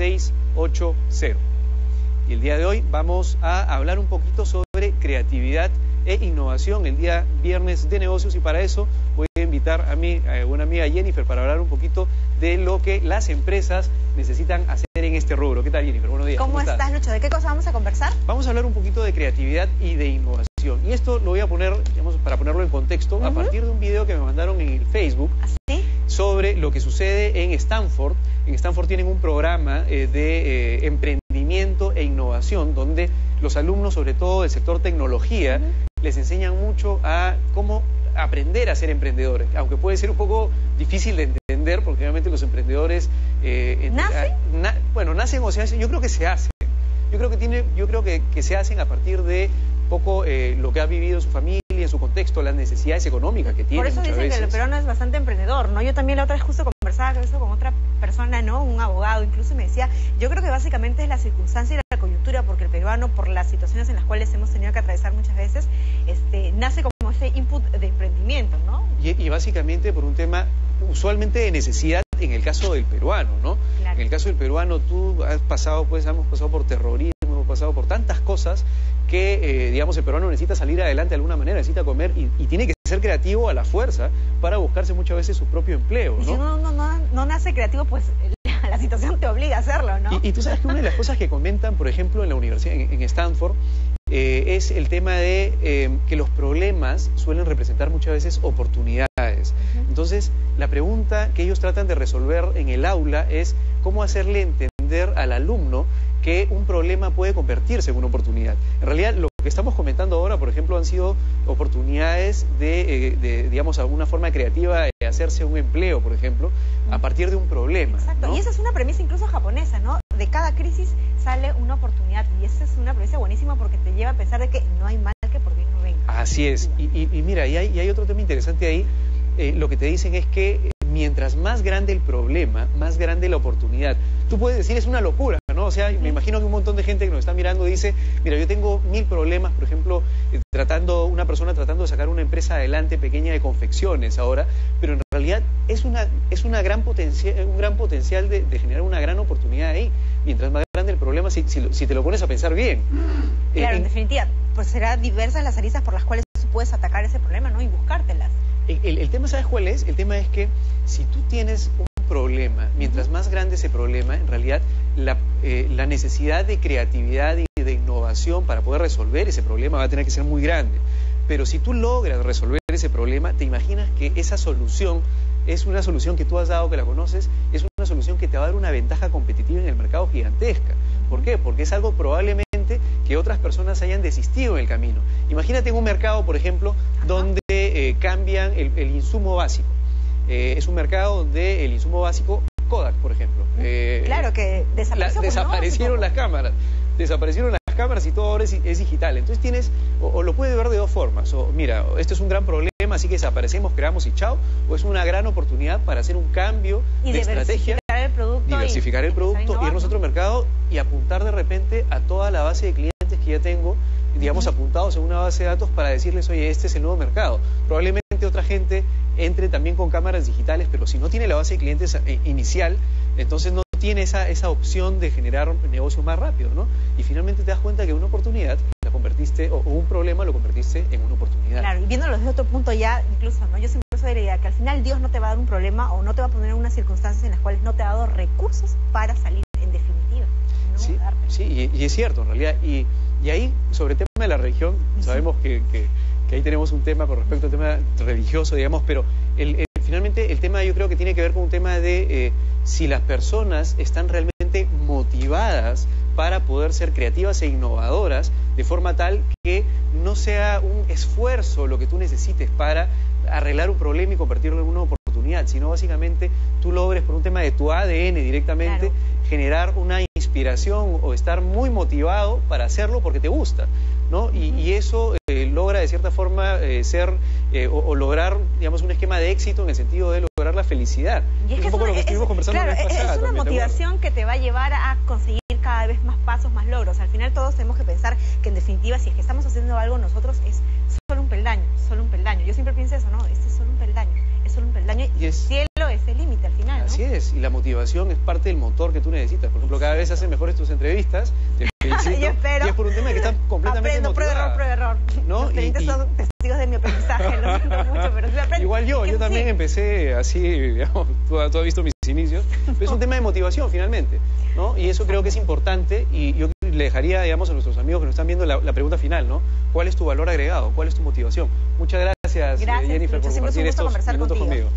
680. Y el día de hoy vamos a hablar un poquito sobre creatividad e innovación el día viernes de negocios, y para eso voy a invitar a mi buena amiga Jennifer para hablar un poquito de lo que las empresas necesitan hacer en este rubro. ¿Qué tal, Jennifer? Buenos días. ¿Cómo estás, Lucho? ¿De qué cosa vamos a conversar? Vamos a hablar un poquito de creatividad y de innovación. Y esto lo voy a poner, digamos, para ponerlo en contexto, a partir de un video que me mandaron en el Facebook. ¿Así? Sobre lo que sucede en Stanford. En Stanford tienen un programa de emprendimiento e innovación, donde los alumnos, sobre todo del sector tecnología, les enseñan mucho a cómo aprender a ser emprendedores, aunque puede ser un poco difícil de entender, porque obviamente los emprendedores ¿nacen? Nacen o se hacen. Yo creo que se hacen. Yo creo que se hacen a partir de poco lo que ha vivido en su familia, en su contexto, las necesidades económicas que tiene. Por eso dicen que el peruano es bastante emprendedor, ¿no? Yo también la otra vez justo conversaba eso con otra persona, ¿no? Un abogado incluso, me decía, yo creo que básicamente es la circunstancia y la coyuntura, porque el peruano, por las situaciones en las cuales hemos tenido que atravesar muchas veces, nace como ese input de emprendimiento, ¿no? Y básicamente por un tema usualmente de necesidad en el caso del peruano, ¿no? Claro. En el caso del peruano, hemos pasado por terrorismo, hemos pasado por tantas cosas que, digamos, el peruano necesita salir adelante de alguna manera, necesita comer y tiene que ser creativo a la fuerza para buscarse muchas veces su propio empleo, ¿no? Y si uno no nace creativo, pues la situación te obliga a hacerlo, ¿no? Y tú sabes que una de las cosas que comentan, por ejemplo, en la universidad, en Stanford, es el tema de que los problemas suelen representar muchas veces oportunidades. Entonces, la pregunta que ellos tratan de resolver en el aula es cómo hacerle entender al alumno que un problema puede convertirse en una oportunidad. En realidad, lo que estamos comentando ahora, por ejemplo, han sido oportunidades de digamos, alguna forma creativa de hacerse un empleo, por ejemplo, a partir de un problema. Exacto, ¿no? Y esa es una premisa incluso japonesa, ¿no? De cada crisis sale una oportunidad, y esa es una premisa buenísima porque te lleva a pensar de que no hay mal que por bien no venga. Así es, y mira, y hay otro tema interesante ahí. Lo que te dicen es que mientras más grande el problema, más grande la oportunidad. Tú puedes decir, es una locura, ¿no? O sea, me imagino que un montón de gente que nos está mirando dice, mira, yo tengo 1000 problemas, por ejemplo, una persona tratando de sacar una empresa adelante pequeña de confecciones ahora, pero en realidad es un gran potencial de generar una gran oportunidad ahí. Mientras más grande el problema, si te lo pones a pensar bien. Claro, en definitiva, pues serán diversas las aristas por las cuales tú puedes atacar ese problema, ¿no? Y buscártelas. El tema, ¿sabes cuál es? El tema es que si tú tienes un problema, mientras más grande ese problema, en realidad la necesidad de creatividad y de innovación para poder resolver ese problema va a tener que ser muy grande. Pero si tú logras resolver ese problema, te imaginas que esa solución es una solución que tú has dado, que la conoces, es una solución que te va a dar una ventaja competitiva en el mercado gigantesca. ¿Por qué? Porque es algo probablemente que otras personas hayan desistido en el camino. Imagínate en un mercado, por ejemplo, donde cambian el insumo básico. Es un mercado donde el insumo básico, Kodak, por ejemplo. Claro, que desaparecieron las cámaras. Desaparecieron las cámaras y todo ahora es digital. Entonces tienes, o lo puedes ver de dos formas. O mira, este es un gran problema, así que desaparecemos, creamos y chao. O es una gran oportunidad para hacer un cambio de estrategia. Diversificar el producto, irnos a otro mercado y apuntar de repente a toda la base de clientes que ya tengo, digamos, apuntados en una base de datos para decirles, oye, este es el nuevo mercado. Probablemente otra gente entre también con cámaras digitales, pero si no tiene la base de clientes inicial, entonces no tiene esa opción de generar negocios más rápido, ¿no? Y finalmente te das cuenta que una oportunidad la convertiste, o un problema lo convertiste en una oportunidad. Claro, y viéndolo desde otro punto ya, incluso, ¿no? Yo siempre soy de la idea que al final Dios no te va a dar un problema o no te va a poner en unas circunstancias en las cuales no te ha dado recursos para salir, en definitiva. ¿No? Sí, y es cierto, en realidad. Y ahí, sobre el tema de la religión, sabemos que ahí tenemos un tema con respecto al tema religioso, digamos, pero finalmente el tema yo creo que tiene que ver con un tema de si las personas están realmente motivadas para poder ser creativas e innovadoras de forma tal que no sea un esfuerzo lo que tú necesites para arreglar un problema y convertirlo en una oportunidad, sino básicamente tú logres por un tema de tu ADN directamente generar una inspiración o estar muy motivado para hacerlo porque te gusta, ¿no? Y eso logra de cierta forma o lograr, digamos, un esquema de éxito en el sentido de lograr la felicidad. Y es un poco lo que estuvimos conversando claro, la vez pasada. Es una motivación que te va a llevar a conseguir cada vez más pasos, más logros. Al final todos tenemos que pensar que en definitiva si es que estamos haciendo algo nosotros es solo un peldaño, solo un peldaño. Yo siempre pienso eso, ¿no? Este es solo un peldaño, es solo un peldaño y el cielo es el límite al final. Así es, y la motivación es parte del motor que tú necesitas. Por ejemplo, cada vez hacen mejores tus entrevistas, te felicito, Yo espero. y es por un tema de que están completamente Aprendo, motivada. prueba, error. ¿No? Los clientes son testigos de mi aprendizaje, lo siento mucho, pero sí aprendo. Igual yo también empecé así, digamos, tú has visto mis inicios, pero es un tema de motivación finalmente, ¿no? Y eso creo que es importante, y yo le dejaría, digamos, a nuestros amigos que nos están viendo la pregunta final, ¿no? ¿Cuál es tu valor agregado? ¿Cuál es tu motivación? Muchas gracias, Jennifer, por compartir estos minutos conmigo.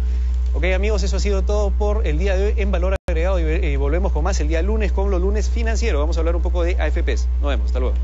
Ok, amigos, eso ha sido todo por el día de hoy en Valor Agregado, y volvemos con más el día lunes con los lunes financieros. Vamos a hablar un poco de AFPs. Nos vemos, hasta luego.